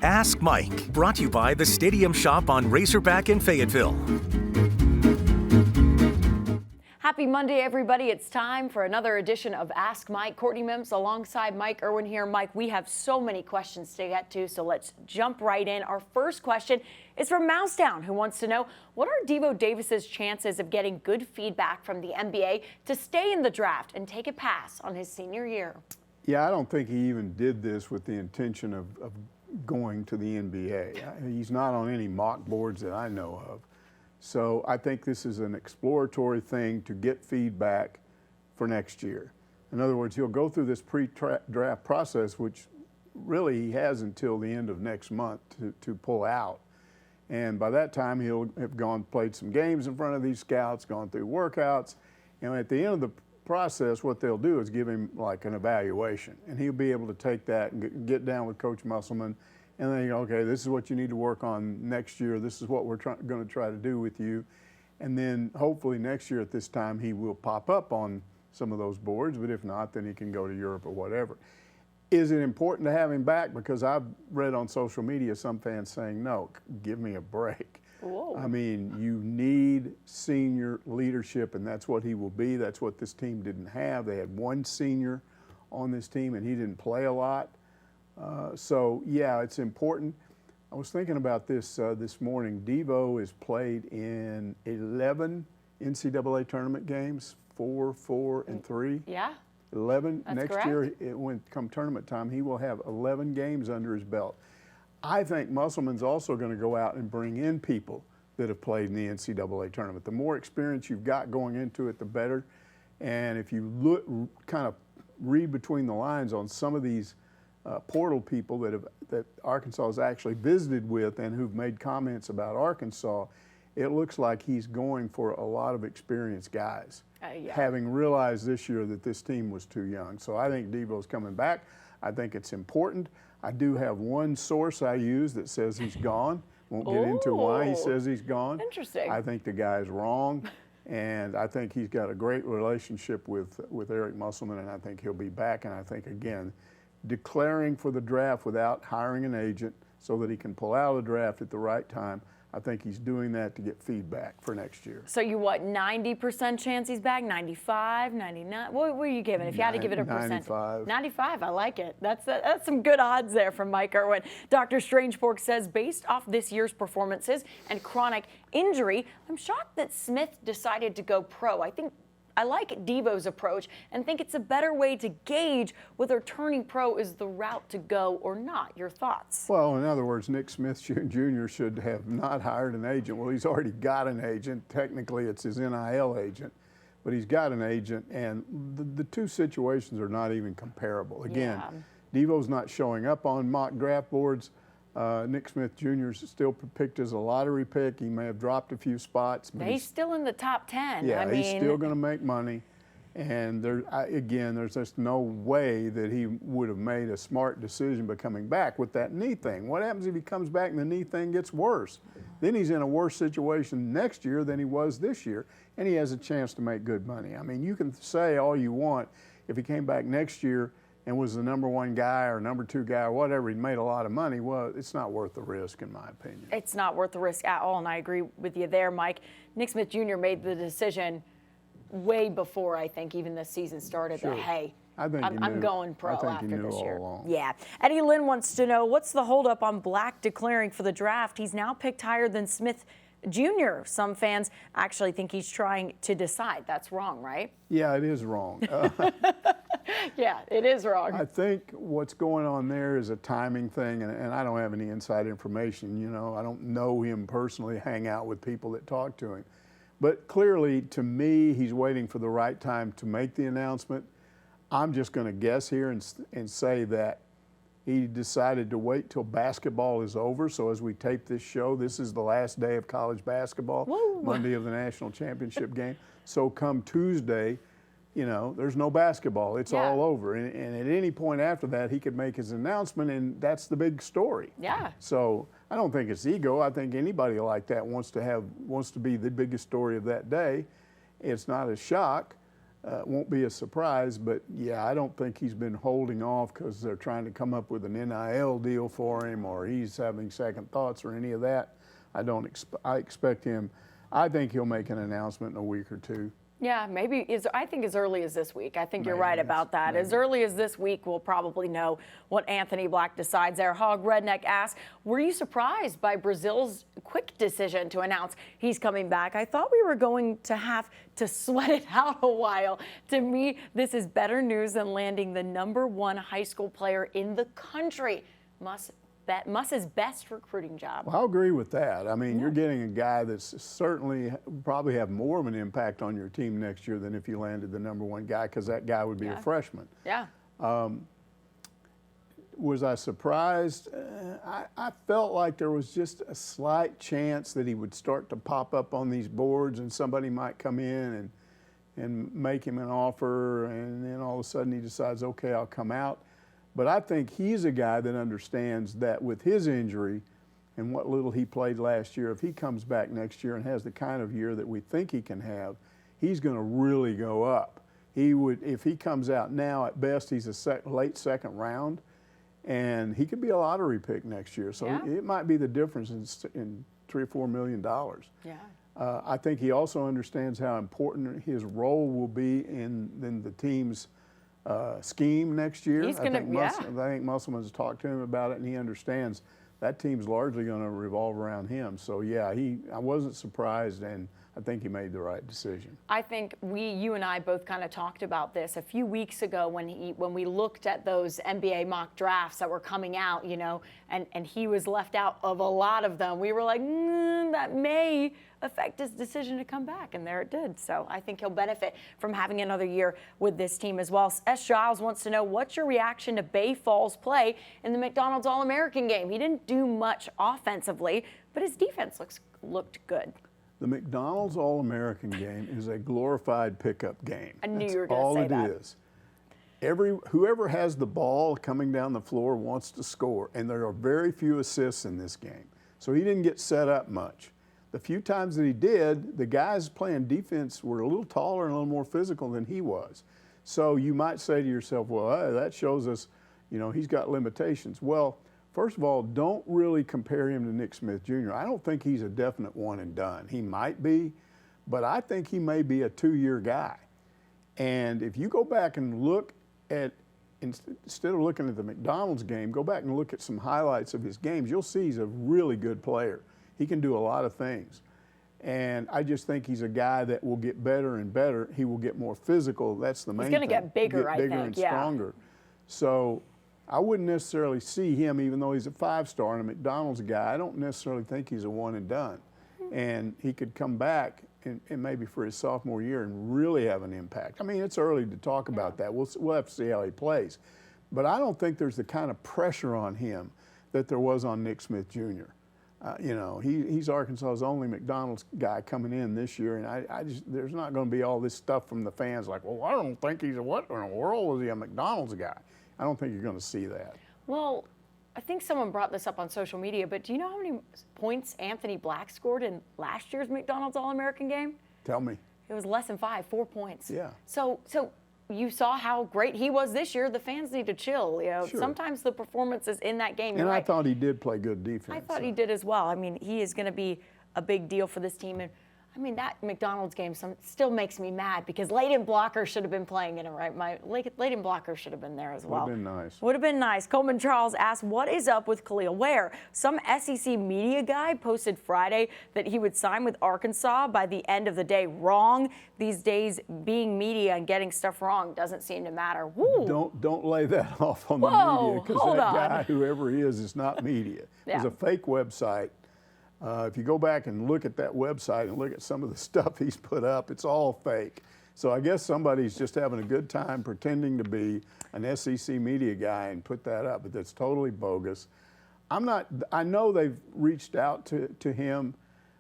Ask Mike, brought to you by the Stadium Shop on Razorback in Fayetteville. Happy Monday, everybody. It's time for another edition of Ask Mike. Courtney Mims alongside Mike Irwin here. Mike, we have so many questions to get to, so let's jump right in. Our first question is from Mousetown, who wants to know, what are Devo Davis's chances of getting good feedback from the NBA to stay in the draft and take a pass on his senior year? Yeah, I don't think he even did this with the intention of going to the NBA. He's not on any mock boards that I know of. So I think this is an exploratory thing to get feedback for next year. In other words, he'll go through this pre-draft process, which really he has until the end of next month to pull out. And by that time, he'll have played some games in front of these scouts, gone through workouts. And at the end of the process, what they'll do is give him like an evaluation. And he'll be able to take that and get down with Coach Musselman. And then, okay, this is what you need to work on next year. This is what we're going to try to do with you. And then hopefully next year at this time, he will pop up on some of those boards. But if not, then he can go to Europe or whatever. Is it important to have him back? Because I've read on social media some fans saying, no, give me a break. Whoa. I mean, you need senior leadership, and that's what he will be. That's what this team didn't have. They had one senior on this team, and he didn't play a lot. So, yeah, it's important. I was thinking about this this morning. Devo has played in 11 NCAA tournament games, 4, 4, and 3. Yeah. 11. That's Next correct. year, when come tournament time, he will have 11 games under his belt. I think Musselman's also going to go out and bring in people that have played in the NCAA tournament. The more experience you've got going into it, the better. And if you look, kind of read between the lines on some of these portal people that Arkansas has actually visited with and who've made comments about Arkansas, it looks like he's going for a lot of experienced guys, having realized this year that this team was too young. So I think Devo's coming back. I think it's important. I do have one source I use that says he's gone. Won't get into why he says he's gone. Interesting. I think the guy's wrong, and I think he's got a great relationship with Eric Musselman, and I think he'll be back. And I think, again, declaring for the draft without hiring an agent so that he can pull out of the draft at the right time, I think he's doing that to get feedback for next year. So you what, 90% chance he's back? 95, 99? What were you giving if you had to give it a percent? 95. 95, I like it. That's some good odds there from Mike Irwin. Dr. Strangepork says, based off this year's performances and chronic injury, I'm shocked that Smith decided to go pro. I like Devo's approach and think it's a better way to gauge whether turning pro is the route to go or not. Your thoughts? Well, in other words, Nick Smith Jr. should have not hired an agent. Well, he's already got an agent. Technically, it's his NIL agent, but he's got an agent, and the two situations are not even comparable. Again, Devo's not showing up on mock draft boards. Nick Smith Jr. is still picked as a lottery pick. He may have dropped a few spots. But he's still in the top 10. Yeah, he's still going to make money. And there's just no way that he would have made a smart decision by coming back with that knee thing. What happens if he comes back and the knee thing gets worse? Then he's in a worse situation next year than he was this year, and he has a chance to make good money. I mean, you can say all you want. If he came back next year and was the #1 guy or #2 guy or whatever, he made a lot of money. Well, it's not worth the risk, in my opinion. It's not worth the risk at all, and I agree with you there, Mike. Nick Smith Jr. made the decision way before, I think, even the season started, that, hey, I'm going pro after this year. Yeah. Eddie Lynn wants to know, what's the holdup on Black declaring for the draft? He's now picked higher than Smith Jr. Some fans actually think he's trying to decide. That's wrong, right? Yeah, it is wrong. Yeah, it is wrong. I think what's going on there is a timing thing, and I don't have any inside information. You know, I don't know him personally, hang out with people that talk to him. But clearly, to me, he's waiting for the right time to make the announcement. I'm just going to guess here and say that he decided to wait till basketball is over. So as we tape this show, this is the last day of college basketball, Monday of the national championship game. So come Tuesday, you know, there's no basketball. It's all over. And at any point after that, he could make his announcement, and that's the big story. Yeah. So I don't think it's ego. I think anybody like that wants to be the biggest story of that day. It's not a shock. won't be a surprise. But, yeah, I don't think he's been holding off because they're trying to come up with an NIL deal for him or he's having second thoughts or any of that. I expect him. I think he'll make an announcement in a week or two. Yeah, maybe. I think as early as this week. I think you're right about that. As early as this week, we'll probably know what Anthony Black decides there. Hog Redneck asks, were you surprised by Brazil's quick decision to announce he's coming back? I thought we were going to have to sweat it out a while. To me, this is better news than landing the #1 high school player in the country. Muss's best recruiting job. Well, I'll agree with that. I mean, you're getting a guy that's certainly probably have more of an impact on your team next year than if you landed the #1 guy, because that guy would be a freshman. Yeah. Was I surprised? I felt like there was just a slight chance that he would start to pop up on these boards and somebody might come in and make him an offer, and then all of a sudden he decides, okay, I'll come out. But I think he's a guy that understands that with his injury and what little he played last year, if he comes back next year and has the kind of year that we think he can have, he's going to really go up. He would, if he comes out now, at best he's a late second round, and he could be a lottery pick next year. So it might be the difference in $3 or $4 million. Yeah. I think he also understands how important his role will be in the team's scheme next year. He's gonna, I think Musselman's talked to him about it, and he understands that team's largely going to revolve around him. So yeah, I wasn't surprised, and I think he made the right decision. I think you and I both kind of talked about this a few weeks ago when we looked at those NBA mock drafts that were coming out, you know, and he was left out of a lot of them. We were like, that may affect his decision to come back, and there it did. So I think he'll benefit from having another year with this team as well. S. Giles wants to know, what's your reaction to Bay Fall's play in the McDonald's All-American game? He didn't do much offensively, but his defense looked good. The McDonald's All-American game is a glorified pickup game. I knew you were going to say that. All it is. Whoever has the ball coming down the floor wants to score, and there are very few assists in this game. So he didn't get set up much. The few times that he did, the guys playing defense were a little taller and a little more physical than he was. So you might say to yourself, well, that shows us, you know, he's got limitations. Well, first of all, don't really compare him to Nick Smith Jr. I don't think he's a definite one and done. He might be, but I think he may be a 2-year guy. And if you go back and look at, instead of looking at the McDonald's game, go back and look at some highlights of his games, you'll see he's a really good player. He can do a lot of things. And I just think he's a guy that will get better and better. He will get more physical. That's the main thing. He's going to get bigger, I think. Bigger and stronger. So I wouldn't necessarily see him, even though he's a 5-star and a McDonald's guy, I don't necessarily think he's a one and done. And he could come back and maybe for his sophomore year and really have an impact. I mean, it's early to talk about that. We'll have to see how he plays. But I don't think there's the kind of pressure on him that there was on Nick Smith Jr. You know, he's Arkansas's only McDonald's guy coming in this year, and there's not going to be all this stuff from the fans like, well, I don't think he's what in the world is he a McDonald's guy? I don't think you're going to see that. Well, I think someone brought this up on social media, but do you know how many points Anthony Black scored in last year's McDonald's All-American game? Tell me. It was less than 4 points. Yeah. So you saw how great he was this year. The fans need to chill. You know, sometimes the performances in that game. And I thought he did play good defense. I thought he did as well. I mean, he is going to be a big deal for this team. And I mean, that McDonald's game still makes me mad because Layden Blocker should have been playing in it, right? Layden Blocker should have been there as well. Would have been nice. Would have been nice. Coleman Charles asked, what is up with Khalil Ware? Some SEC media guy posted Friday that he would sign with Arkansas by the end of the day. Wrong. These days, being media and getting stuff wrong doesn't seem to matter. Woo. Don't lay that off on the media, because that guy, whoever he is not media. It's a fake website. If you go back and look at that website and look at some of the stuff he's put up, it's all fake. So I guess somebody's just having a good time pretending to be an SEC media guy and put that up, but that's totally bogus. I know they've reached out to him,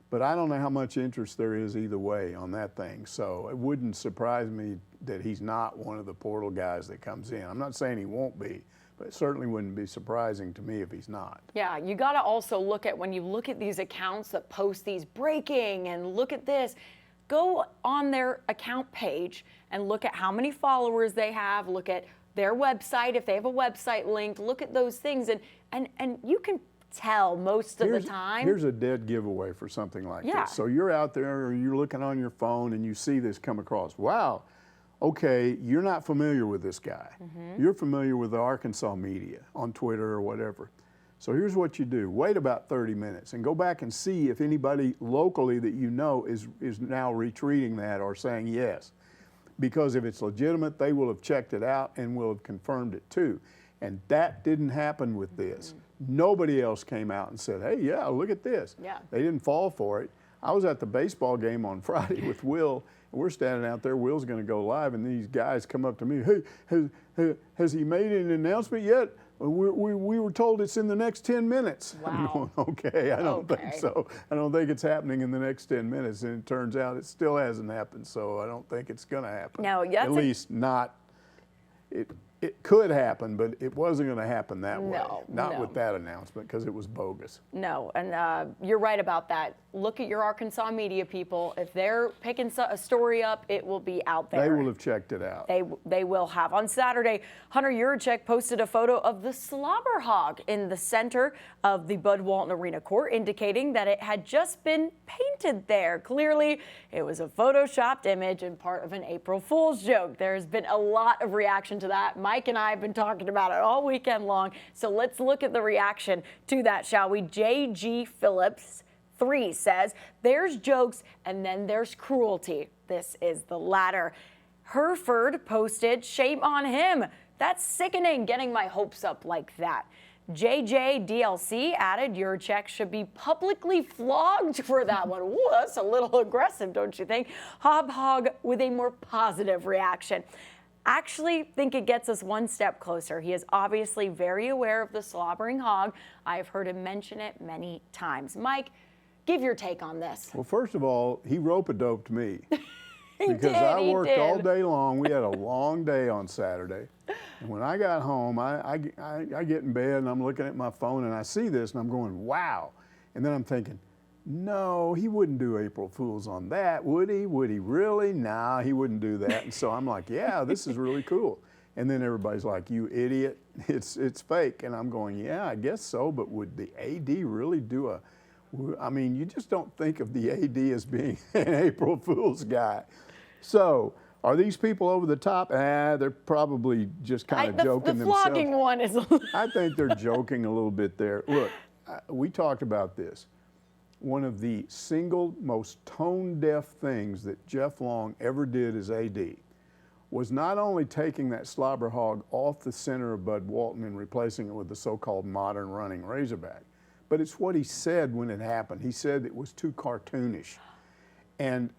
but I don't know how much interest there is either way on that thing. So it wouldn't surprise me that he's not one of the portal guys that comes in. I'm not saying he won't be, but it certainly wouldn't be surprising to me if he's not. Yeah, you got to also look at, when you look at these accounts that post these breaking and look at this, go on their account page and look at how many followers they have, look at their website, if they have a website linked, look at those things, and you can tell most of the time. Here's a dead giveaway for something like this. So you're out there or you're looking on your phone and you see this come across. Wow, okay, you're not familiar with this guy. You're familiar with the Arkansas media on Twitter or whatever. So here's what you do. Wait about 30 minutes and go back and see if anybody locally that you know is now retweeting that or saying yes. Because if it's legitimate, they will have checked it out and will have confirmed it too. And that didn't happen with this. Nobody else came out and said, hey, yeah, look at this. They didn't fall for it. I was at the baseball game on Friday with Will, and we're standing out there. Will's going to go live, and these guys come up to me, hey, has he made an announcement yet? We were told it's in the next 10 minutes. Wow. I'm going, okay, I don't think so. I don't think it's happening in the next 10 minutes, and it turns out it still hasn't happened, so I don't think it's going to happen. No, at least not. It could happen, but it wasn't going to happen that way. Not with that announcement, because it was bogus. No, and you're right about that. Look at your Arkansas media people. If they're picking a story up, it will be out there. They will have checked it out. They will have. On Saturday, Hunter Yurachek posted a photo of the slobber hog in the center of the Bud Walton Arena court, indicating that it had just been painted there. Clearly, it was a photoshopped image and part of an April Fool's joke. There's been a lot of reaction to that. Mike and I have been talking about it all weekend long. So let's look at the reaction to that, shall we? J.G. Phillips 3 says, there's jokes and then there's cruelty. This is the latter. Hereford posted, shame on him. That's sickening, getting my hopes up like that. JJDLC added, Yurachek should be publicly flogged for that one. Ooh, that's a little aggressive, don't you think? Hob Hog with a more positive reaction. Actually think it gets us one step closer. He is obviously very aware of the slobbering hog. I've heard him mention it many times. Mike, give your take on this. Well, first of all, he rope-a-doped me. Because I worked all day long. We had a long day on Saturday. And when I got home, I get in bed and I'm looking at my phone and I see this and I'm going, wow. And then I'm thinking, no, he wouldn't do April Fools on that, would he? Would he really? Nah, he wouldn't do that. And so I'm like, yeah, this is really cool. And then everybody's like, you idiot, it's fake. And I'm going, yeah, I guess so, but would the AD really do I mean, you just don't think of the AD as being an April Fool's guy. So, are these people over the top? They're probably just kind of joking themselves. The flogging one is. I think they're joking a little bit there. Look, we talked about this. One of the single most tone-deaf things that Jeff Long ever did as AD was not only taking that slobber hog off the center of Bud Walton and replacing it with the so-called modern running Razorback, but it's what he said when it happened. He said it was too cartoonish. And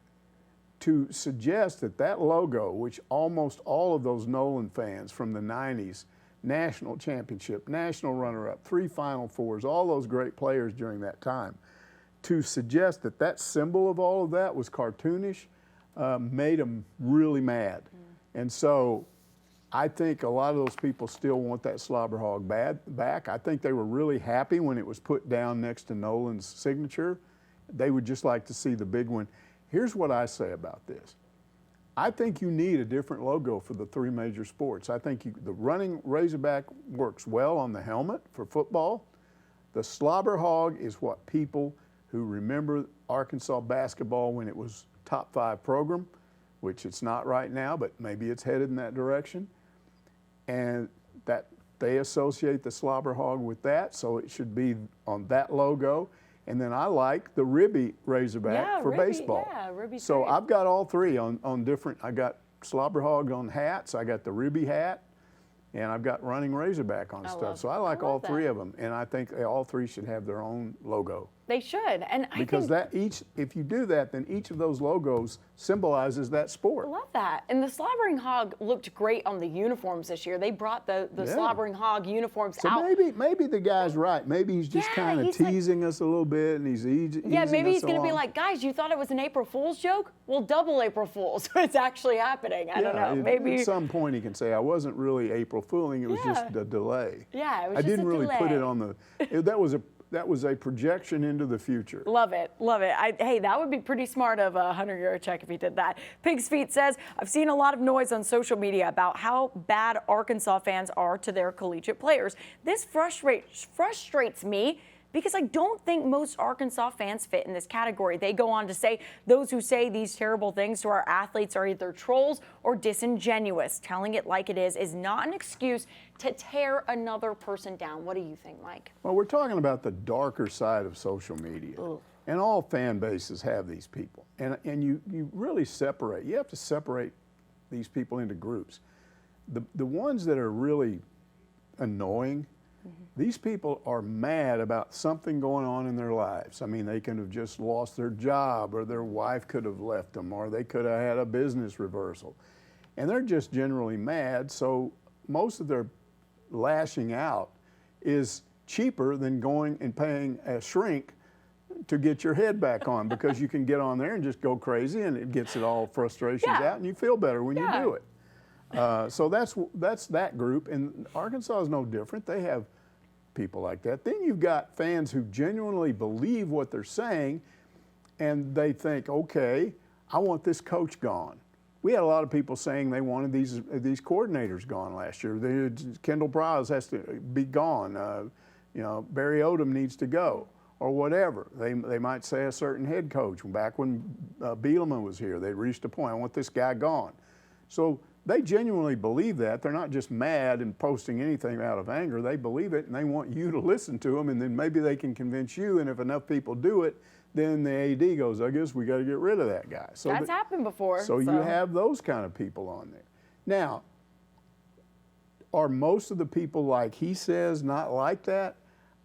to suggest that that logo, which almost all of those Nolan fans from the 90s, national championship, national runner-up, 3 Final Fours, all those great players during that time, to suggest that that symbol of all of that was cartoonish made them really mad. And so I think a lot of those people still want that slobber hog back. I think they were really happy when it was put down next to Nolan's signature. They would just like to see the big one. Here's what I say about this. I think you need a different logo for the 3 major sports. I think the running Razorback works well on the helmet for football. The slobber hog is what people who remember Arkansas basketball when it was top 5 program, which it's not right now, but maybe it's headed in that direction. And that they associate the slobber hog with that, so it should be on that logo. And then I like the ribby Razorback for baseball. Yeah, ribby's so great. I've got all 3 on different. I got slobber hog on hats, I got the ribby hat, and I've got running Razorback on stuff. So I like all 3 of them, and I think all 3 should have their own logo. They should, and because if you do that, then each of those logos symbolizes that sport. I love that. And the slobbering hog looked great on the uniforms this year. They brought the slobbering hog uniforms out. So maybe the guy's right. Maybe he's just kind of teasing us a little bit, and he's easing maybe he's going to be like, guys, you thought it was an April Fool's joke? Well, double April Fool's. It's actually happening. I don't know. Maybe at some point he can say, I wasn't really April Fooling. It was just a delay. Yeah, it was I just didn't a really delay. put it on the. that was a projection into the future. Love it, love it. Hey, that would be pretty smart of Hunter Yurachek if he did that. Pig's Feet says, I've seen a lot of noise on social media about how bad Arkansas fans are to their collegiate players. This frustrates me, because I don't think most Arkansas fans fit in this category. They go on to say, those who say these terrible things to our athletes are either trolls or disingenuous. Telling it like it is not an excuse to tear another person down. What do you think, Mike? Well, we're talking about the darker side of social media. Ugh. And all fan bases have these people. And you really separate. You have to separate these people into groups. The ones that are really annoying, these people are mad about something going on in their lives. I mean, they could have just lost their job, or their wife could have left them, or they could have had a business reversal. And they're just generally mad, so most of their lashing out is cheaper than going and paying a shrink to get your head back on, because you can get on there and just go crazy, and it gets it all frustrations out, and you feel better when you do it. So that's that group, and Arkansas is no different. They have people like that. Then you've got fans who genuinely believe what they're saying, and they think, okay, I want this coach gone. We had a lot of people saying they wanted these coordinators gone last year. Kendall Briles has to be gone. Barry Odom needs to go, or whatever. They might say a certain head coach. Back when Bielema was here, they reached a point, I want this guy gone. So they genuinely believe that. They're not just mad and posting anything out of anger. They believe it, and they want you to listen to them, and then maybe they can convince you, and if enough people do it, then the AD goes, I guess we got to get rid of that guy. So that's happened before. So you have those kind of people on there. Now, are most of the people, like he says, not like that?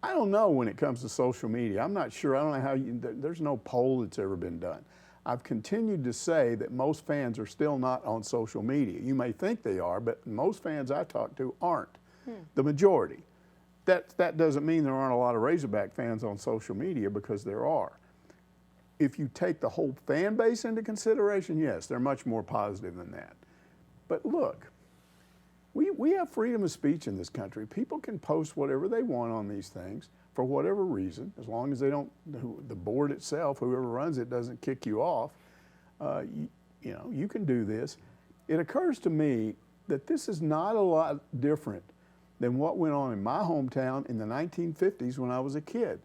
I don't know when it comes to social media. I'm not sure. I don't know how there's no poll that's ever been done. I've continued to say that most fans are still not on social media. You may think they are, but most fans I talk to aren't. The majority. That doesn't mean there aren't a lot of Razorback fans on social media, because there are. If you take the whole fan base into consideration, yes, they're much more positive than that. But look, we have freedom of speech in this country. People can post whatever they want on these things for whatever reason, as long as they don't, the board itself, whoever runs it, doesn't kick you off. You can do this. It occurs to me that this is not a lot different than what went on in my hometown in the 1950s when I was a kid.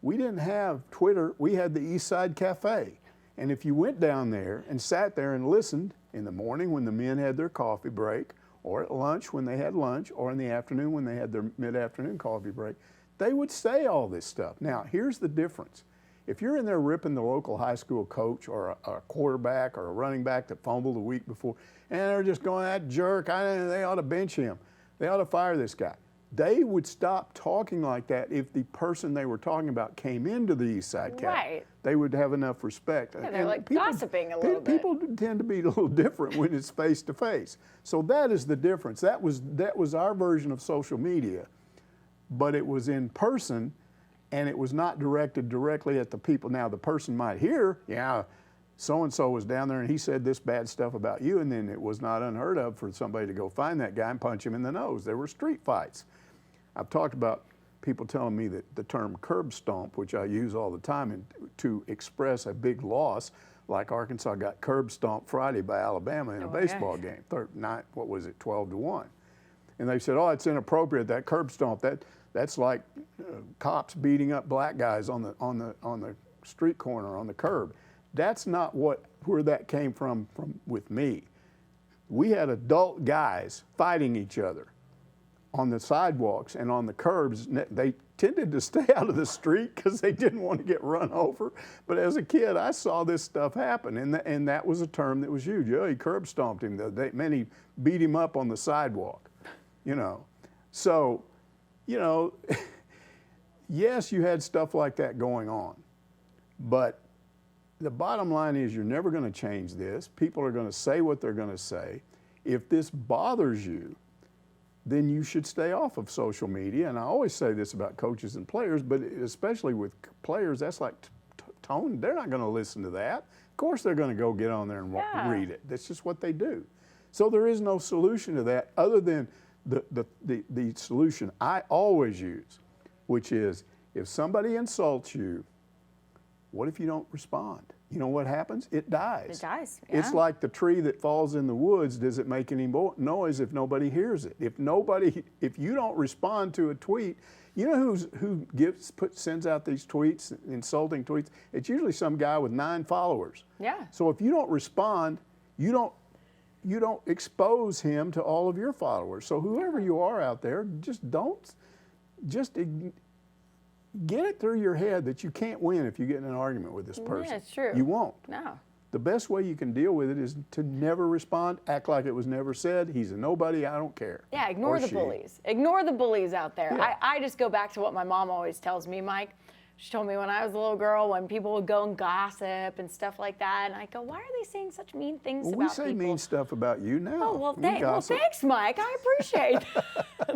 We didn't have Twitter. We had the East Side Cafe. And if you went down there and sat there and listened in the morning when the men had their coffee break, or at lunch when they had lunch, or in the afternoon when they had their mid-afternoon coffee break, they would say all this stuff. Now, here's the difference. If you're in there ripping the local high school coach, or a quarterback, or a running back that fumbled the week before, and they're just going, that jerk, they ought to bench him. They ought to fire this guy. They would stop talking like that if the person they were talking about came into the East Side Cafe. Right. They would have enough respect. Yeah, they're like gossiping a little bit. People tend to be a little different when it's face to face. So that is the difference. That was our version of social media, but it was in person, and it was not directed directly at the people. Now, the person might hear, yeah, so-and-so was down there and he said this bad stuff about you, and then it was not unheard of for somebody to go find that guy and punch him in the nose. There were street fights. I've talked about people telling me that the term curb stomp, which I use all the time to express a big loss, like Arkansas got curb stomped Friday by Alabama in a baseball game, 12-1. And they said, oh, it's inappropriate, that curb stomp. That's like cops beating up black guys on the street corner, on the curb. That's not where that came from with me. We had adult guys fighting each other on the sidewalks and on the curbs. They tended to stay out of the street because they didn't want to get run over. But as a kid, I saw this stuff happen, and that was a term that was used. Yeah, he curb stomped him. Many beat him up on the sidewalk, So, yes, you had stuff like that going on, but the bottom line is you're never going to change this. People are going to say what they're going to say. If this bothers you, then you should stay off of social media. And I always say this about coaches and players, but especially with players, that's like tone. They're not going to listen to that. Of course they're going to go get on there and read it. That's just what they do. So there is no solution to that other than the solution I always use, which is If somebody insults you, what if you don't respond? You know what happens? It dies. It dies, yeah. It's like the tree that falls in the woods. Does it make any noise if nobody hears it? If you don't respond to a tweet, you know who sends out these tweets, insulting tweets? It's usually some guy with 9 followers. Yeah. So if you don't respond, you don't expose him to all of your followers. So whoever you are out there, just get it through your head that you can't win if you get in an argument with this person. Yeah, it's true. You won't. No. The best way you can deal with it is to never respond, act like it was never said. He's a nobody, I don't care. Yeah, ignore the bullies. Ignore the bullies out there. Yeah. I just go back to what my mom always tells me, Mike. She told me when I was a little girl, when people would go and gossip and stuff like that, and I go, why are they saying such mean things about people? We say mean stuff about you now. Oh, well, thanks, Mike. I appreciate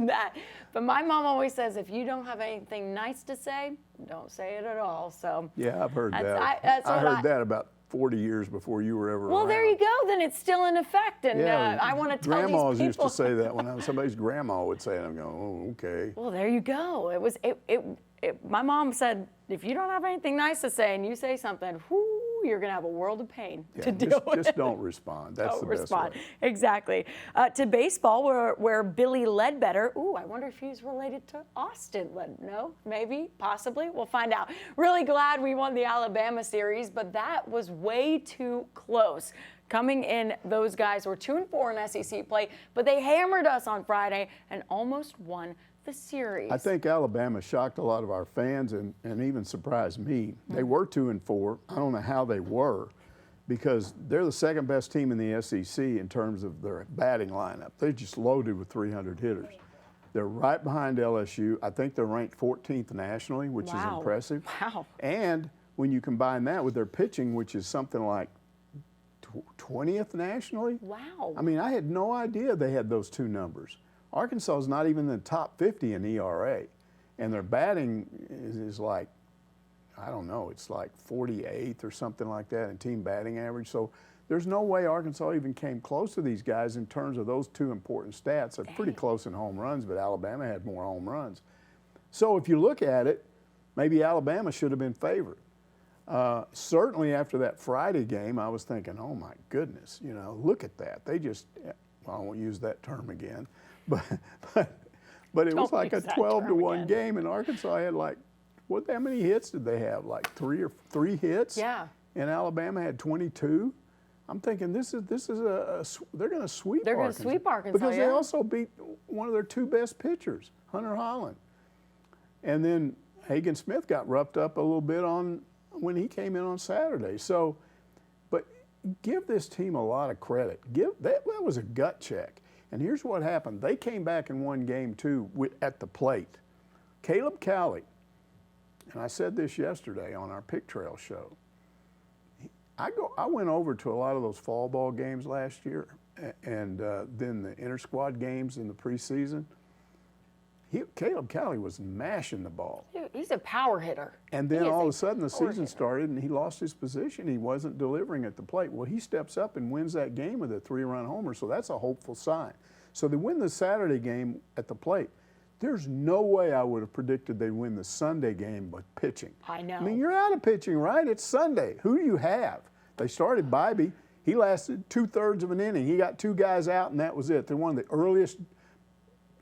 that. But my mom always says, if you don't have anything nice to say, don't say it at all. So yeah, I've heard that. I heard that about 40 years before you were ever around. Well, there you go. Then it's still in effect. And I want to tell grandmas these people. used to say that when somebody's grandma would say it. I'm going, oh, okay. Well, there you go. My mom said, if you don't have anything nice to say and you say something, whoo, you're going to have a world of pain to deal with. Just don't respond. That's the best way. Exactly. To baseball, where Billy Ledbetter, I wonder if he's related to Austin Ledbetter. No, maybe, possibly. We'll find out. Really glad we won the Alabama series, but that was way too close. Coming in, those guys were 2-4 in SEC play, but they hammered us on Friday and almost won the series. I think Alabama shocked a lot of our fans and even surprised me. They were 2-4. I don't know how they were, because they're the second best team in the SEC in terms of their batting lineup. They're just loaded with 300 hitters. They're right behind LSU. I think they're ranked 14th nationally, which is impressive. Wow. And when you combine that with their pitching, which is something like 20th nationally. Wow. I mean, I had no idea they had those two numbers. Arkansas is not even in the top 50 in ERA, and their batting is like, I don't know, it's like 48th or something like that in team batting average. So there's no way Arkansas even came close to these guys in terms of those two important stats. They're pretty close in home runs, but Alabama had more home runs. So if you look at it, maybe Alabama should have been favored. Certainly after that Friday game, I was thinking, oh my goodness, look at that. They just, well, I won't use that term again. But it was like a 12-1 game, and Arkansas had like, how many hits did they have? Like three hits? Yeah. And Alabama had 22. I'm thinking they're going to sweep Arkansas. They're going to sweep Arkansas, because they also beat one of their two best pitchers, Hunter Holland. And then Hagen Smith got roughed up a little bit when he came in on Saturday. So, but give this team a lot of credit. That was a gut check. And here's what happened. They came back and won game 2 at the plate. Caleb Cowley, and I said this yesterday on our Pick Trail show, I went over to a lot of those fall ball games last year and then the inter-squad games in the preseason. Caleb Cowley was mashing the ball. He's a power hitter. And then all of a sudden the season started and he lost his position. He wasn't delivering at the plate. Well, he steps up and wins that game with a 3-run homer, so that's a hopeful sign. So they win the Saturday game at the plate. There's no way I would have predicted they'd win the Sunday game with pitching. I know. I mean, you're out of pitching, right? It's Sunday. Who do you have? They started Bybee. He lasted 2/3 of an inning. He got 2 guys out, and that was it. They're one of the earliest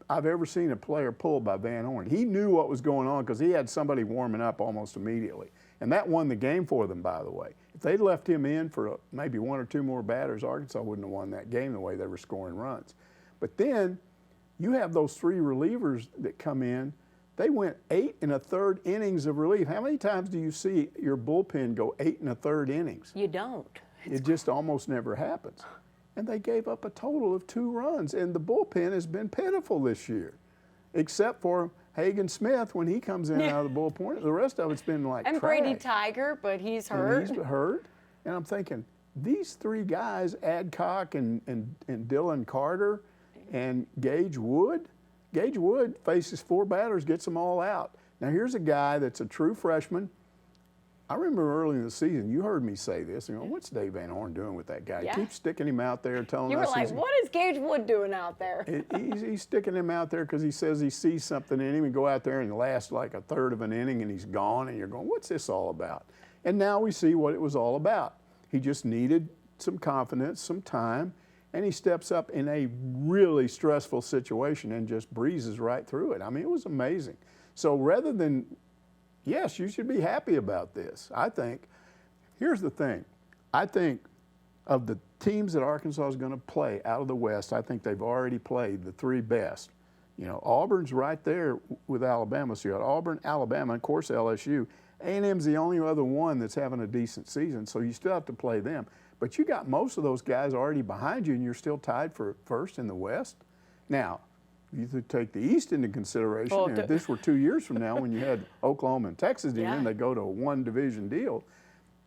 I've ever seen a player pulled by Van Horn. He knew what was going on because he had somebody warming up almost immediately. And that won the game for them, by the way. If they'd left him in for maybe 1 or 2 more batters, Arkansas wouldn't have won that game the way they were scoring runs. But then you have those 3 relievers that come in. They went 8 1/3 innings of relief. How many times do you see your bullpen go 8 1/3 innings? You don't. It just almost never happens. And they gave up a total of 2 runs. And the bullpen has been pitiful this year, except for Hagen Smith when he comes in out of the bullpen. The rest of it's been like and trash. Brady Tiger, but he's hurt. And he's hurt. And I'm thinking, these 3 guys, Adcock and Dylan Carter and Gage Wood faces 4 batters, gets them all out. Now here's a guy that's a true freshman. I remember early in the season, you heard me say this. You know, what's Dave Van Horn doing with that guy? Yeah. Keep sticking him out there, telling us. You were like, what is Gage Wood doing out there? He's sticking him out there because he says he sees something in him, and go out there and last like a third of an inning, and he's gone, and you're going, what's this all about? And now we see what it was all about. He just needed some confidence, some time, and he steps up in a really stressful situation and just breezes right through it. I mean, it was amazing. So rather than, yes, you should be happy about this, I think. Here's the thing. I think of the teams that Arkansas is going to play out of the West, I think they've already played the three best. You know, Auburn's right there with Alabama. So you got Auburn, Alabama, and of course LSU. A&M's the only other one that's having a decent season, so you still have to play them. But you got most of those guys already behind you, and you're still tied for first in the West. Now, if you take the East into consideration, and if this were 2 years from now when you had Oklahoma and Texas in, they go to a one-division deal,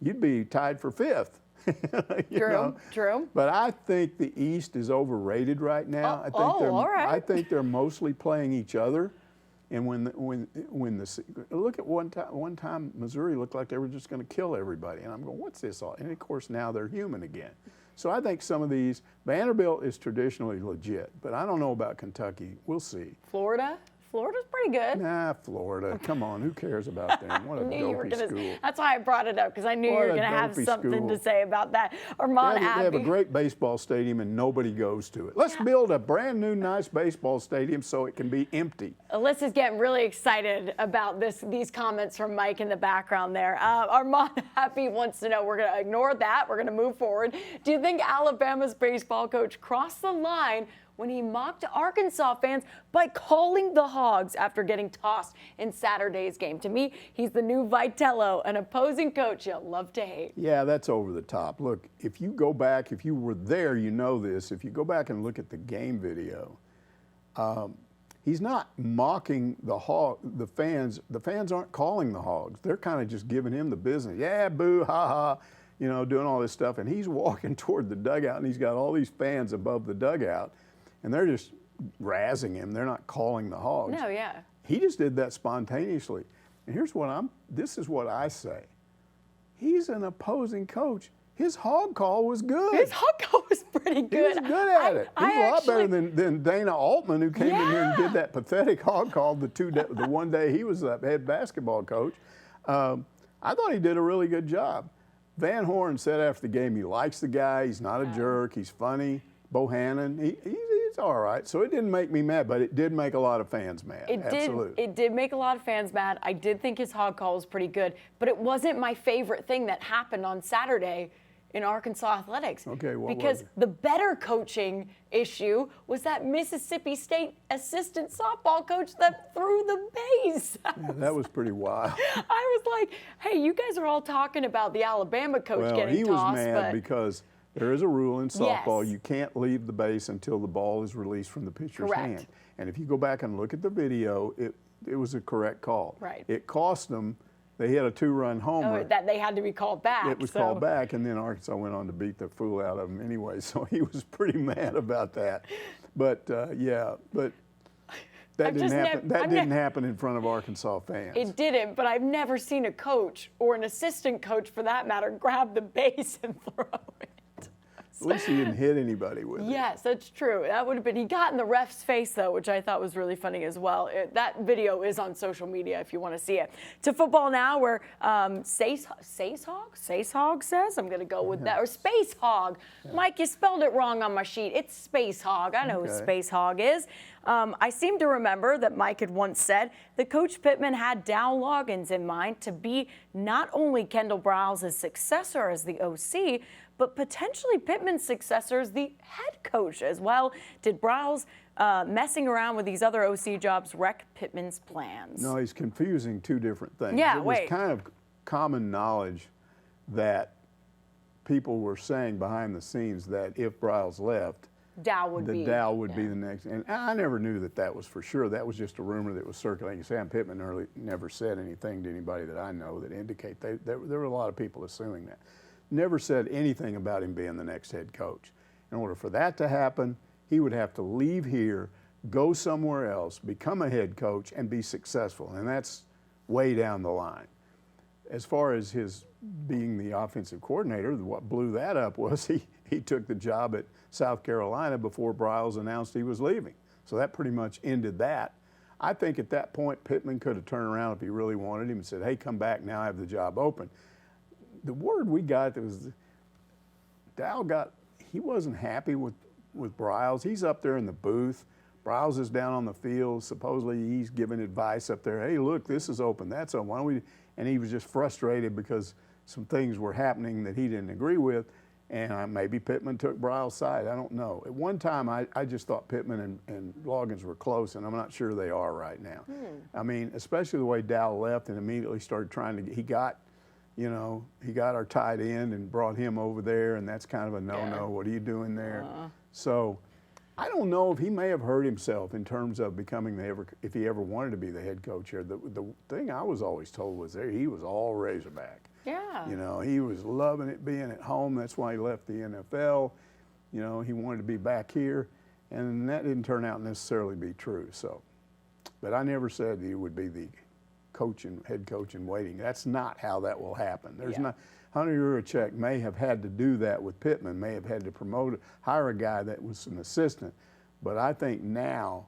you'd be tied for fifth. True. But I think the East is overrated right now. I think they're mostly playing each other. And look at one time Missouri looked like they were just going to kill everybody, and I'm going, what's this all? And of course now they're human again. So I think some of these, Vanderbilt is traditionally legit, but I don't know about Kentucky. We'll see. Florida's pretty good. Nah, Florida. Come on, who cares about them? What a dopey school. That's why I brought it up, because I knew you were going to have something to say about that. Armand They have a great baseball stadium, and nobody goes to it. Let's build a brand new, nice baseball stadium so it can be empty. Alyssa's getting really excited about these comments from Mike in the background there. Armand Happy wants to know, we're going to ignore that. We're going to move forward. Do you think Alabama's baseball coach crossed the line when he mocked Arkansas fans by calling the Hogs after getting tossed in Saturday's game? To me, he's the new Vitello, an opposing coach you'll love to hate. Yeah, that's over the top. Look, if you go back, if you were there, you know this. If you go back and look at the game video, he's not mocking the fans. The fans aren't calling the Hogs. They're kind of just giving him the business. Yeah, boo, ha, ha, you know, doing all this stuff. And he's walking toward the dugout, and he's got all these fans above the dugout. And they're just razzing him. They're not calling the Hogs. No, yeah. He just did that spontaneously. And this is what I say. He's an opposing coach. His hog call was good. His hog call was pretty good. He was good at it. He's a lot better than Dana Altman, who came in here and did that pathetic hog call the one day he was the head basketball coach. I thought he did a really good job. Van Horn said after the game he likes the guy. He's not a jerk. He's funny. Bohannon, he's all right. So it didn't make me mad, but it did make a lot of fans mad. Absolutely. It did make a lot of fans mad. I did think his hog call was pretty good, but it wasn't my favorite thing that happened on Saturday in Arkansas athletics. Okay, what because was it? The better coaching issue was that Mississippi State assistant softball coach that threw the base. Yeah, that was pretty wild. I was like, hey, you guys are all talking about the Alabama coach getting tossed. Well, he was mad because there is a rule in softball. Yes. You can't leave the base until the ball is released from the pitcher's hand. And if you go back and look at the video, it was a correct call. Right. It cost them. They hit a 2-run homer. That they had to be called back. It was called back, and then Arkansas went on to beat the fool out of him anyway. So he was pretty mad about that. But that didn't happen in front of Arkansas fans. It didn't, but I've never seen a coach or an assistant coach, for that matter, grab the base and throw it. At least he didn't hit anybody with it. Yes, that's true. That would have been. He got in the ref's face, though, which I thought was really funny as well. That video is on social media if you want to see it. To football now, where Sace Hog says, I'm going to go with that, or Space Hog. Yeah. Mike, you spelled it wrong on my sheet. It's Space Hog. I know who Space Hog is. I seem to remember that Mike had once said that Coach Pittman had Dow Loggins in mind to be not only Kendall Briles' successor as the OC, but potentially Pittman's successor as the head coach as well. Did Briles messing around with these other OC jobs wreck Pittman's plans? No, he's confusing two different things. Yeah, it was kind of common knowledge that people were saying behind the scenes that if Briles left, Dow would be the next. And I never knew that was for sure. That was just a rumor that was circulating. Sam Pittman never said anything to anybody that I know that indicate there were a lot of people assuming that. Never said anything about him being the next head coach. In order for that to happen, he would have to leave here, go somewhere else, become a head coach, and be successful. And that's way down the line. as far as his being the offensive coordinator, what blew that up was he took the job at South Carolina before Briles announced he was leaving. So that pretty much ended that. I think at that point, Pittman could have turned around if he really wanted him and said, hey, come back, now I have the job open. The word we got was Dow he wasn't happy with Briles. He's up there in the booth. Briles is down on the field. Supposedly he's giving advice up there. Hey, look, this is open, that's open. Why don't we? And he was just frustrated because some things were happening that he didn't agree with. And maybe Pittman took Briles' side. I don't know. At one time, I just thought Pittman and Loggins were close, and I'm not sure they are right now. I mean, especially the way Dow left and immediately started trying to. He got our tight end and brought him over there, and that's kind of a no-no. Yeah. What are you doing there? So I don't know if he may have hurt himself in terms of becoming if he ever wanted to be the head coach here. The thing I was always told was he was all Razorback. Yeah. You know, he was loving it being at home. That's why he left the NFL. You know, he wanted to be back here, and that didn't turn out necessarily be true. So, but I never said he would be the head coach in waiting. That's not how that will happen. There's not. Hunter Yurachek may have had to do that with Pittman, may have had to hire a guy that was an assistant. But I think now,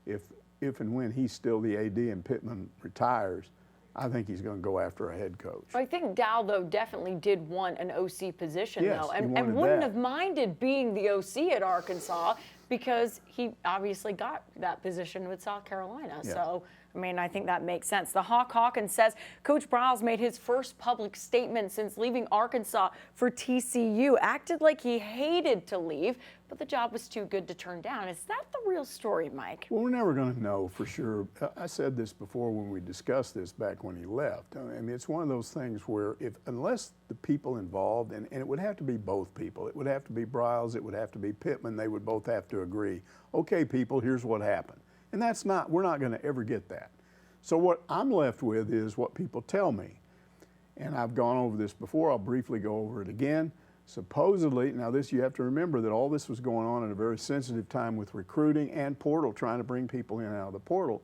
if and when he's still the AD and Pittman retires, I think he's going to go after a head coach. I think Dow, though, definitely did want an OC position, yes, though, and wouldn't have minded being the OC at Arkansas because he obviously got that position with South Carolina. Yeah. So, I mean, I think that makes sense. The Hawkins says Coach Briles made his first public statement since leaving Arkansas for TCU, acted like he hated to leave, but the job was too good to turn down. Is that the real story, Mike? Well, we're never going to know for sure. I said this before when we discussed this back when he left. I mean, it's one of those things where unless the people involved, and it would have to be both people. It would have to be Briles, it would have to be Pittman. They would both have to agree, okay, people, here's what happened. And we're not going to ever get that. So what I'm left with is what people tell me. And I've gone over this before. I'll briefly go over it again. Supposedly, now you have to remember that all this was going on at a very sensitive time with recruiting and portal, trying to bring people in and out of the portal.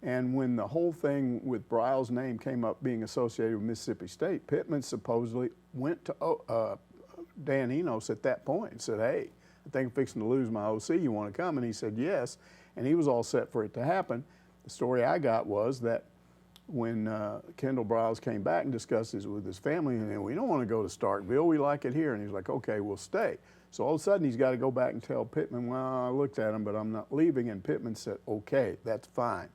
And when the whole thing with Briles' name came up being associated with Mississippi State, Pittman supposedly went to Dan Enos at that point and said, hey, I think I'm fixing to lose my OC. You want to come? And he said yes. And he was all set for it to happen. The story I got was that when Kendall Briles came back and discussed this with his family, and we don't want to go to Starkville, we like it here. And he's like, okay, we'll stay. So all of a sudden he's got to go back and tell Pittman, well, I looked at him, but I'm not leaving. And Pittman said, okay, that's fine.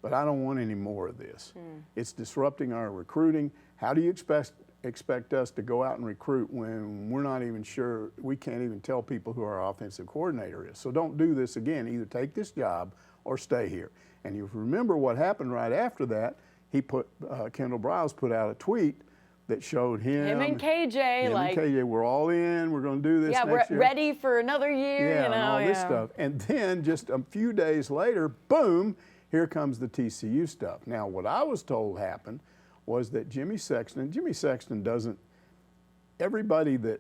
But I don't want any more of this. It's disrupting our recruiting. How do you expect us to go out and recruit when we're not even sure, we can't even tell people who our offensive coordinator is? So don't do this again. Either take this job or stay here. And you remember what happened right after that. Kendall Briles put out a tweet that showed him and KJ, and KJ, we're all in. We're going to do this. Yeah, next we're year. ready for another year. Yeah, and all this stuff. And then just a few days later, boom, here comes the TCU stuff. Now, what I was told happened was that Jimmy Sexton doesn't. Everybody that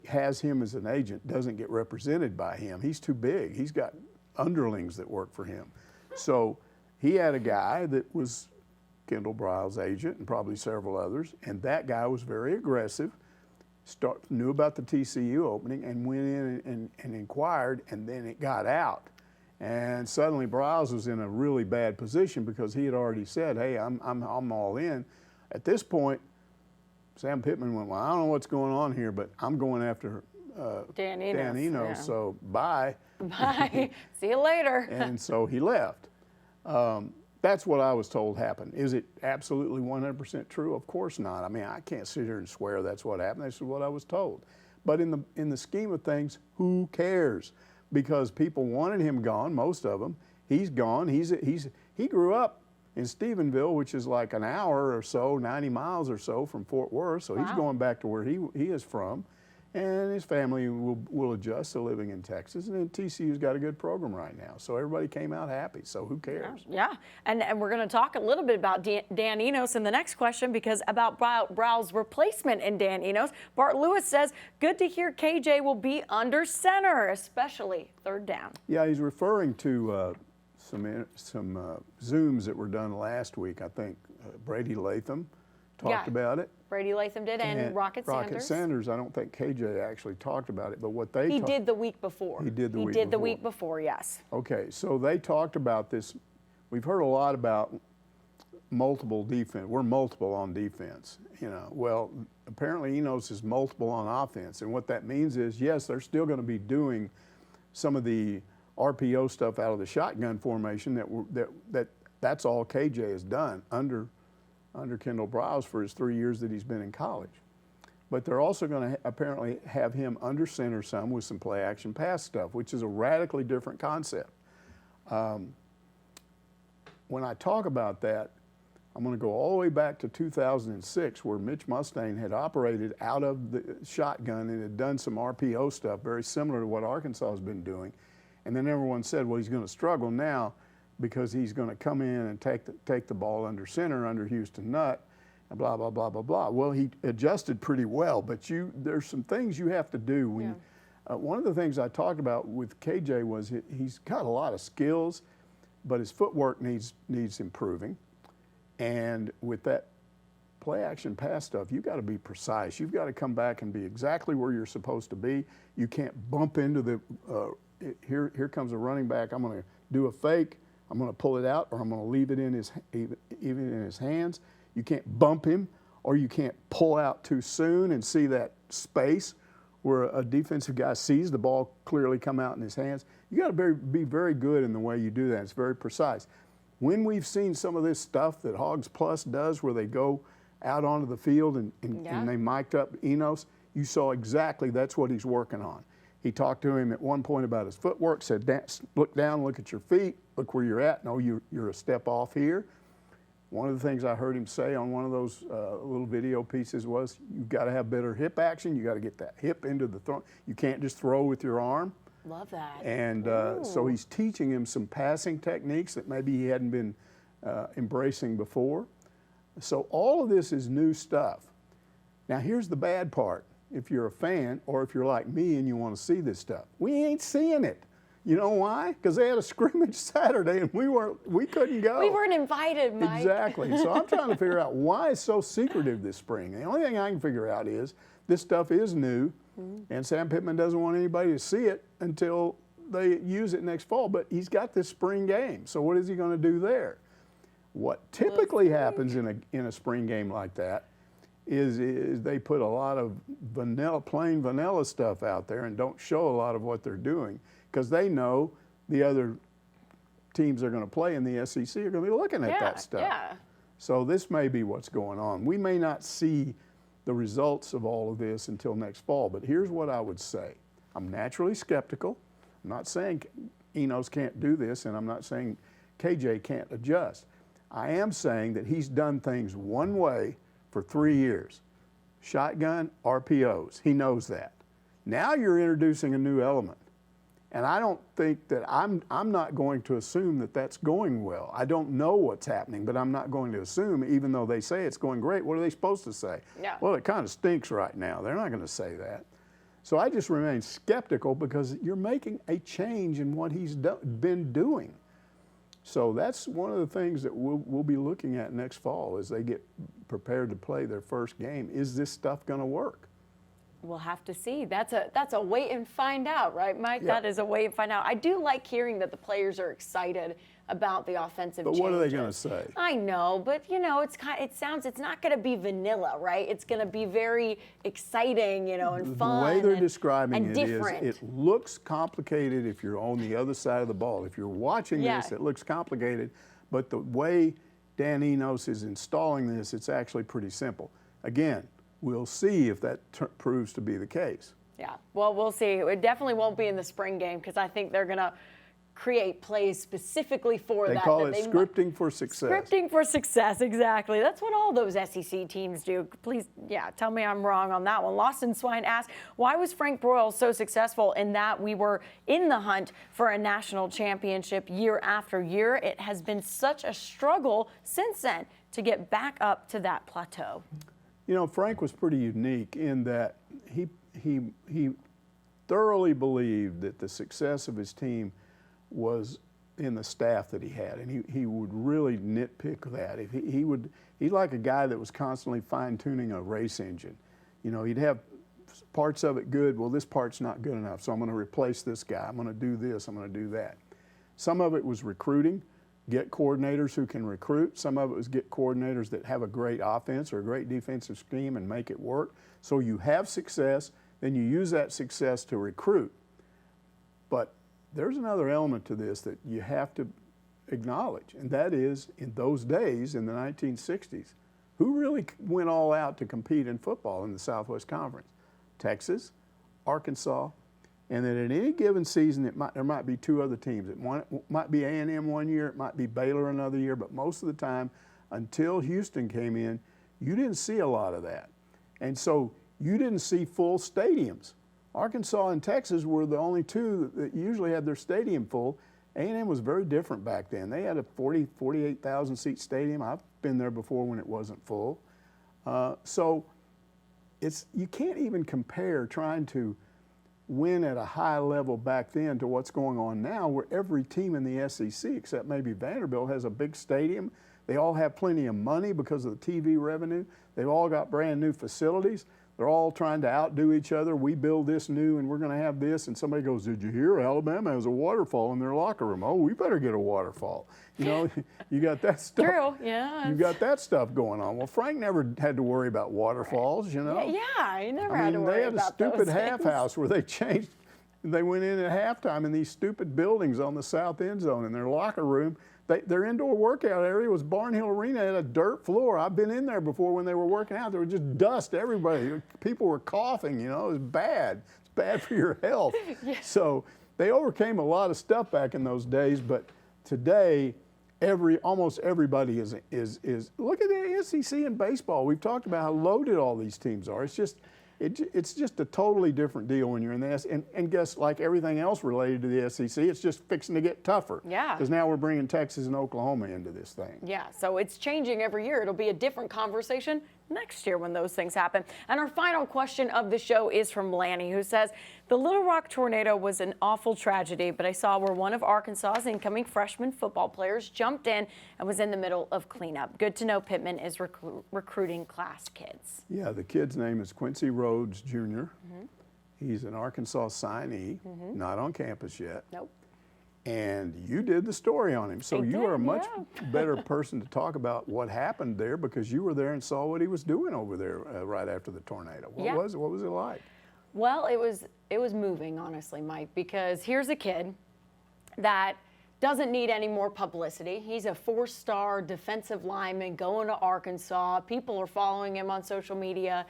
has him as an agent doesn't get represented by him. He's too big. He's got underlings that work for him. So he had a guy that was Kendall Briles' agent and probably several others, and that guy was very aggressive, knew about the TCU opening, and went in and inquired, and then it got out. And suddenly Briles was in a really bad position because he had already said, hey, I'm all in. At this point, Sam Pittman went, well, I don't know what's going on here, but I'm going after Dan Enos. Yeah. So bye. Bye. See you later. And so he left. That's what I was told happened. Is it absolutely 100% true? Of course not. I mean, I can't sit here and swear that's what happened. This is what I was told. But in the scheme of things, who cares? Because people wanted him gone, most of them. He's gone. He grew up in Stephenville, which is like an hour or so, 90 miles or so from Fort Worth. So he's going back to where he is from. And his family will adjust to living in Texas. And then TCU's got a good program right now. So everybody came out happy. So who cares? Yeah. And we're going to talk a little bit about Dan Enos in the next question, because about Briles' replacement in Dan Enos. Bart Lewis says, good to hear KJ will be under center, especially third down. Yeah, he's referring to some Zooms that were done last week. I think Brady Latham talked about it. Brady Latham did, and Rocket Sanders. Rocket Sanders, I don't think KJ actually talked about it, but what they He did the week before. He did the week before, yes. Okay, so they talked about this. We've heard a lot about multiple defense. We're multiple on defense, you know. Well, apparently Enos is multiple on offense, and what that means is, yes, they're still going to be doing some of the RPO stuff out of the shotgun formation. That's all KJ has done under Kendall Briles for his 3 years that he's been in college. But they're also going to apparently have him under center some with some play action pass stuff, which is a radically different concept. When I talk about that, I'm going to go all the way back to 2006, where Mitch Mustaine had operated out of the shotgun and had done some RPO stuff very similar to what Arkansas has been doing. And then everyone said, well, he's going to struggle now because he's going to come in and take the ball under center under Houston Nutt, and blah, blah, blah, blah, blah. Well, he adjusted pretty well, but there's some things you have to do. When, one of the things I talked about with KJ was he's got a lot of skills, but his footwork needs improving. And with that play action pass stuff, you've got to be precise. You've got to come back and be exactly where you're supposed to be. You can't bump into the, here comes a running back, I'm going to do a fake, I'm going to pull it out, or I'm going to leave it in even in his hands. You can't bump him, or you can't pull out too soon and see that space where a defensive guy sees the ball clearly come out in his hands. You got to be very good in the way you do that. It's very precise. When we've seen some of this stuff that Hogs Plus does, where they go out onto the field and they mic'd up Enos, you saw exactly that's what he's working on. He talked to him at one point about his footwork, said, look down, look at your feet, look where you're at. No, you're a step off here. One of the things I heard him say on one of those little video pieces was, you've got to have better hip action. You got to get that hip into the throw. You can't just throw with your arm. Love that. And so he's teaching him some passing techniques that maybe he hadn't been embracing before. So all of this is new stuff. Now here's the bad part. If you're a fan, or if you're like me and you want to see this stuff, we ain't seeing it. You know why? Because they had a scrimmage Saturday and we couldn't go. We weren't invited, Mike. Exactly. So I'm trying to figure out why it's so secretive this spring. The only thing I can figure out is this stuff is new, and Sam Pittman doesn't want anybody to see it until they use it next fall. But he's got this spring game. So what is he going to do there? What typically happens in a spring game like that is they put a lot of plain vanilla stuff out there and don't show a lot of what they're doing, because they know the other teams they're going to play in the SEC are going to be looking at that stuff. Yeah. So this may be what's going on. We may not see the results of all of this until next fall, but here's what I would say. I'm naturally skeptical. I'm not saying Enos can't do this, and I'm not saying KJ can't adjust. I am saying that he's done things one way for 3 years. Shotgun, RPOs. He knows that. Now you're introducing a new element. And I don't think that I'm not going to assume that that's going well. I don't know what's happening, but I'm not going to assume, even though they say it's going great. What are they supposed to say? Yeah. Well, it kind of stinks right now. They're not going to say that. So I just remain skeptical, because you're making a change in what he's been doing. So that's one of the things that we'll be looking at next fall as they get prepared to play their first game. Is this stuff going to work? We'll have to see. That's a wait and find out, right, Mike? Yeah. That is a wait and find out. I do like hearing that the players are excited about the offensive changes. But what are they going to say? I know, but you know, it's not going to be vanilla, right? It's going to be very exciting, you know, and fun. The way they're describing it different. is, it looks complicated if you're on the other side of the ball. If you're watching this, it looks complicated, but the way Dan Enos is installing this, it's actually pretty simple. Again, we'll see if that proves to be the case. Yeah, well, we'll see. It definitely won't be in the spring game, because I think they're going to create plays specifically for that. They call it scripting for success. Scripting for success, exactly. That's what all those SEC teams do. Please, tell me I'm wrong on that one. Lawson Swine asked, why was Frank Broyles so successful in that we were in the hunt for a national championship year after year? It has been such a struggle since then to get back up to that plateau. You know, Frank was pretty unique in that he thoroughly believed that the success of his team was in the staff that he had, and he would really nitpick that. If he's like a guy that was constantly fine-tuning a race engine. You know, he'd have parts of it good. Well, this part's not good enough, so I'm going to replace this guy. I'm going to do this. I'm going to do that. Some of it was recruiting, get coordinators who can recruit. Some of it was get coordinators that have a great offense or a great defensive scheme and make it work. So you have success, then you use that success to recruit. But there's another element to this that you have to acknowledge, and that is, in those days, in the 1960s, who really went all out to compete in football in the Southwest Conference? Texas, Arkansas, and then at any given season, there might be two other teams. It might be A&M one year, it might be Baylor another year, but most of the time, until Houston came in, you didn't see a lot of that. And so you didn't see full stadiums. Arkansas and Texas were the only two that usually had their stadium full. A&M was very different back then. They had a 48,000 seat stadium. I've been there before when it wasn't full. So you can't even compare trying to win at a high level back then to what's going on now, where every team in the SEC, except maybe Vanderbilt, has a big stadium. They all have plenty of money because of the TV revenue. They've all got brand new facilities. They're all trying to outdo each other. We build this new and we're going to have this. And somebody goes, did you hear Alabama has a waterfall in their locker room? Oh, we better get a waterfall. You know, you got that stuff. True, yeah. You got that stuff going on. Well, Frank never had to worry about waterfalls, you know. Yeah, he never had to worry about they had a stupid those half house where they changed. They went in at halftime in these stupid buildings on the south end zone in their locker room. Their indoor workout area was Barnhill Arena, had a dirt floor. I've been in there before when they were working out. There was just dust everybody. People were coughing, you know. It was bad. It's bad for your health. Yeah. So they overcame a lot of stuff back in those days, but today almost everybody is look at the SEC in baseball. We've talked about how loaded all these teams are. It's just a totally different deal when you're in the SEC. And guess, like everything else related to the SEC, it's just fixing to get tougher. Yeah. Because now we're bringing Texas and Oklahoma into this thing. Yeah, so it's changing every year. It'll be a different conversation next year when those things happen. And our final question of the show is from Lanny, who says, the Little Rock tornado was an awful tragedy, but I saw where one of Arkansas's incoming freshman football players jumped in and was in the middle of cleanup. Good to know Pittman is recruiting class kids. Yeah, the kid's name is Quincy Rhodes Jr. Mm-hmm. He's an Arkansas signee, not on campus yet. Nope. And you did the story on him. So you are a much better person to talk about what happened there because you were there and saw what he was doing over there right after the tornado. What was it like? Well, it was moving, honestly, Mike, because here's a kid that doesn't need any more publicity. He's a 4-star defensive lineman going to Arkansas. People are following him on social media.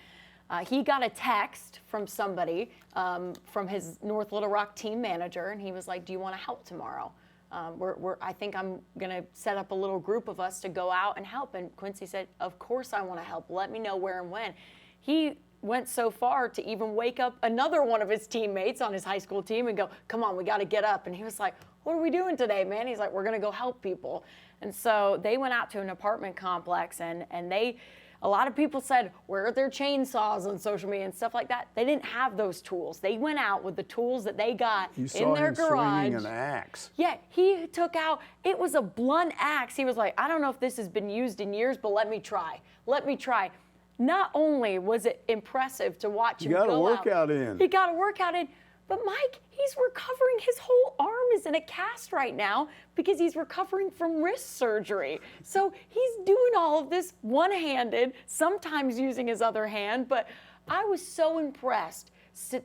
He got a text from somebody, from his North Little Rock team manager, and he was like, do you want to help tomorrow? I think I'm going to set up a little group of us to go out and help. And Quincy said, of course I want to help. Let me know where and when. He went so far to even wake up another one of his teammates on his high school team and go, come on, we got to get up. And he was like, what are we doing today, man? He's like, we're going to go help people. And so they went out to an apartment complex, and a lot of people said, where are their chainsaws on social media and stuff like that? They didn't have those tools. They went out with the tools that they got in their garage. You saw him swinging an axe. Yeah, he took out, it was a blunt axe. He was like, I don't know if this has been used in years, but let me try. Let me try. Not only was it impressive to watch him go out. He got a workout in. He got a workout in. But Mike, he's recovering. His whole arm is in a cast right now because he's recovering from wrist surgery. So he's doing all of this one-handed, sometimes using his other hand. But I was so impressed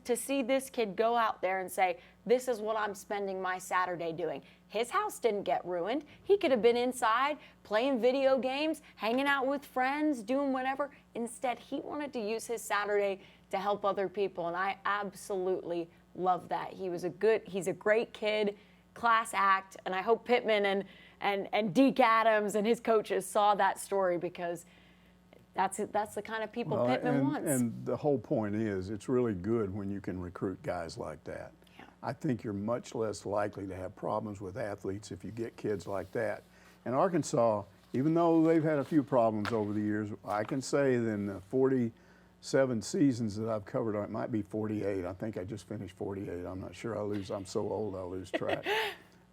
to see this kid go out there and say, this is what I'm spending my Saturday doing. His house didn't get ruined. He could have been inside playing video games, hanging out with friends, doing whatever. Instead, he wanted to use his Saturday to help other people, and I absolutely love that. He's a great kid, class act, and I hope Pittman and Deke Adams and his coaches saw that story because that's the kind of people Pittman wants. And the whole point is it's really good when you can recruit guys like that. Yeah. I think you're much less likely to have problems with athletes if you get kids like that. And Arkansas, even though they've had a few problems over the years, I can say that in the 47 seasons that I've covered, it might be 48. I think I just finished 48. I'm not sure. I'm so old I lose track.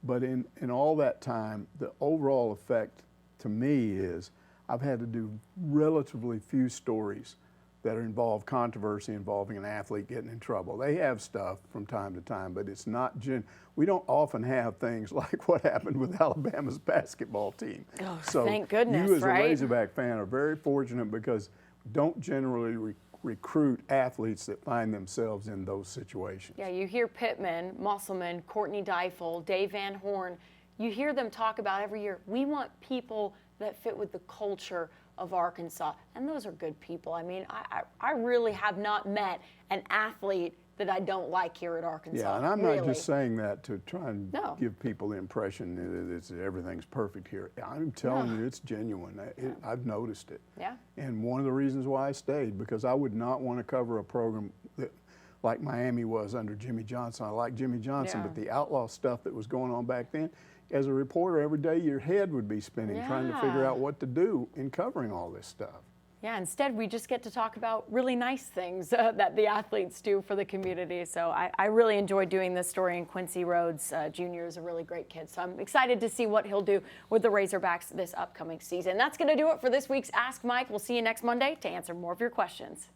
But in all that time, the overall effect to me is I've had to do relatively few stories that involve controversy involving an athlete getting in trouble. They have stuff from time to time, but it's not we don't often have things like what happened with Alabama's basketball team. Oh, so thank goodness, you as right? a Razorback fan are very fortunate because we don't generally recruit athletes that find themselves in those situations. Yeah, you hear Pittman, Musselman, Courtney Deifel, Dave Van Horn. You hear them talk about every year, we want people that fit with the culture of Arkansas. And those are good people. I mean, I really have not met an athlete that I don't like here at Arkansas. Yeah, and I'm really. not just saying that to try and give people the impression that everything's perfect here. I'm telling you, it's genuine. I've noticed it. Yeah. And one of the reasons why I stayed, because I would not want to cover a program that, like Miami was under Jimmy Johnson. I like Jimmy Johnson, but the outlaw stuff that was going on back then, as a reporter, every day your head would be spinning trying to figure out what to do in covering all this stuff. Yeah, instead we just get to talk about really nice things that the athletes do for the community. So I really enjoyed doing this story, and Quincy Rhodes Jr. is a really great kid. So I'm excited to see what he'll do with the Razorbacks this upcoming season. That's going to do it for this week's Ask Mike. We'll see you next Monday to answer more of your questions.